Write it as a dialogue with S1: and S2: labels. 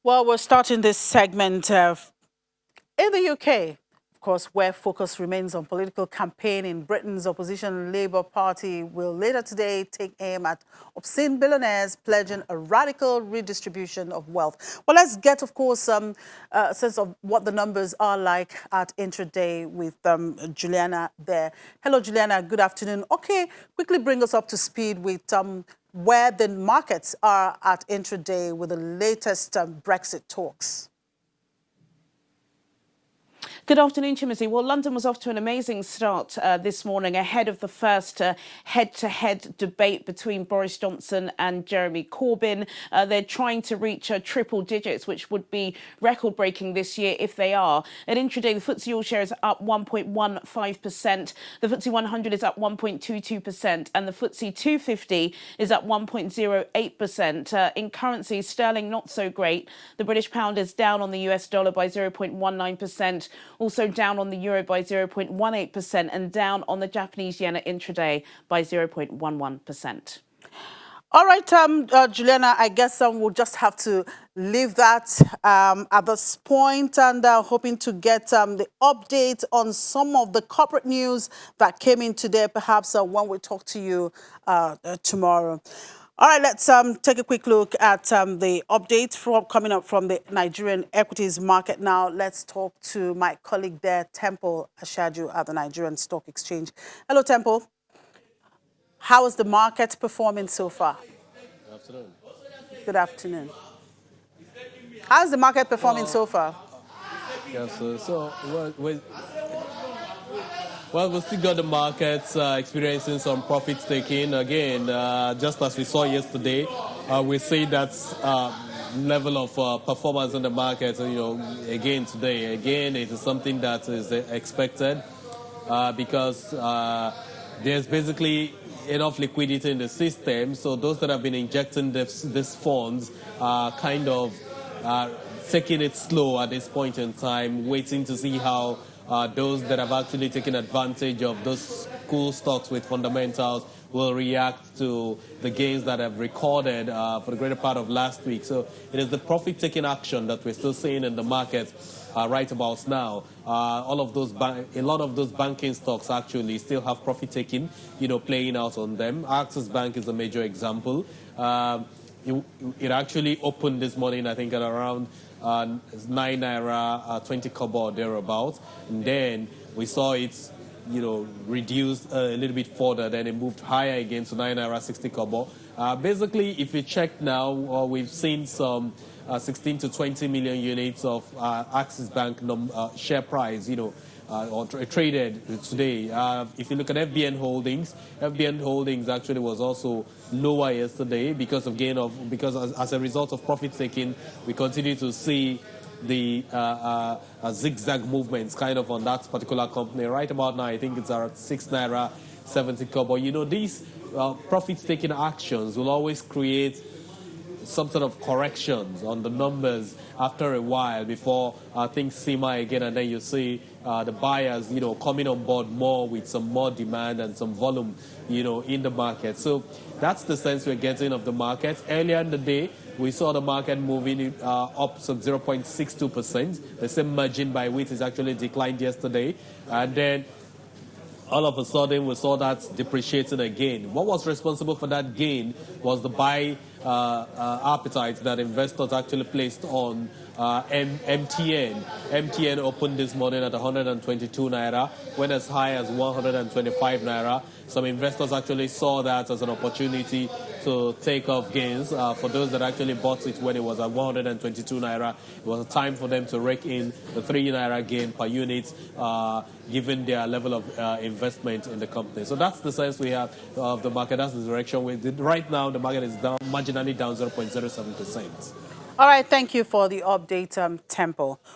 S1: Well, we're starting this segment in the UK, of course, where focus remains on political campaign in Britain's opposition Labour Party will later today take aim at obscene billionaires pledging a radical redistribution of wealth. Well, let's get, of course, a sense of what the numbers are like at intraday with Juliana there. Hello, Juliana. Good afternoon. Okay, quickly bring us up to speed with where the markets are at intraday with the latest Brexit talks.
S2: Good afternoon, Chimothy. Well, London was off to an amazing start this morning ahead of the first head-to-head debate between Boris Johnson and Jeremy Corbyn. They're trying to reach triple digits, which would be record-breaking this year if they are. At intraday, the FTSE All-Share is up 1.15%, the FTSE 100 is up 1.22%, and the FTSE 250 is up 1.08%. In currency, sterling not so great. The British pound is down on the US dollar by 0.19%. Also down on the euro by 0.18% and down on the Japanese yen at intraday by 0.11%.
S1: All right, Juliana, I guess we'll just have to leave that at this point and hoping to get the update on some of the corporate news that came in today, perhaps when we talk to you tomorrow. All right, let's take a quick look at the update coming up from the Nigerian equities market now. Let's talk to my colleague there, Temple Ashaju at the Nigerian Stock Exchange. Hello, Temple. How is the market performing so far?
S3: Good afternoon.
S1: Good afternoon. How is the market performing so far?
S3: Yes, well, we still got the markets experiencing some profit taking. Again, just as we saw yesterday, we see that level of performance in the market, again today. Again, it is something that is expected because there's basically enough liquidity in the system. So those that have been injecting these funds are kind of taking it slow at this point in time, waiting to see how those that have actually taken advantage of those cool stocks with fundamentals will react to the gains that have recorded for the greater part of last week. So it is the profit-taking action that we're still seeing in the market right about now. A lot of those banking stocks actually still have profit-taking, playing out on them. Axis Bank is a major example. It actually opened this morning, I think, at around 9 naira 20 kobo or thereabouts, and then we saw it reduced a little bit further, then it moved higher again to 9 naira 60 kobo. Basically, if you check now, we've seen some 16 to 20 million units of Axis Bank share price, or traded today. If you look at FBN Holdings actually was also lower yesterday because as a result of profit taking, we continue to see the zigzag movements kind of on that particular company. Right about now, I think it's around 6 naira 70 kobo. These profit taking actions will always create some sort of corrections on the numbers after a while before things simmer again, and then you see the buyers, coming on board more with some more demand and some volume, in the market. So that's the sense we're getting of the market. Earlier in the day, we saw the market moving up some 0.62%. The same margin by which is actually declined yesterday, and then all of a sudden we saw that depreciating again. What was responsible for that gain was the buy appetite that investors actually placed on MTN. MTN opened this morning at 122 naira, went as high as 125 naira. Some investors actually saw that as an opportunity to take off gains. For those that actually bought it when it was at 122 naira, it was a time for them to rake in the 3 naira gain per unit, given their level of investment in the company. So that's the sense we have of the market. That's the direction we did. Right now, the market is down, marginally down 0.07%.
S1: All right, thank you for the update, Temple.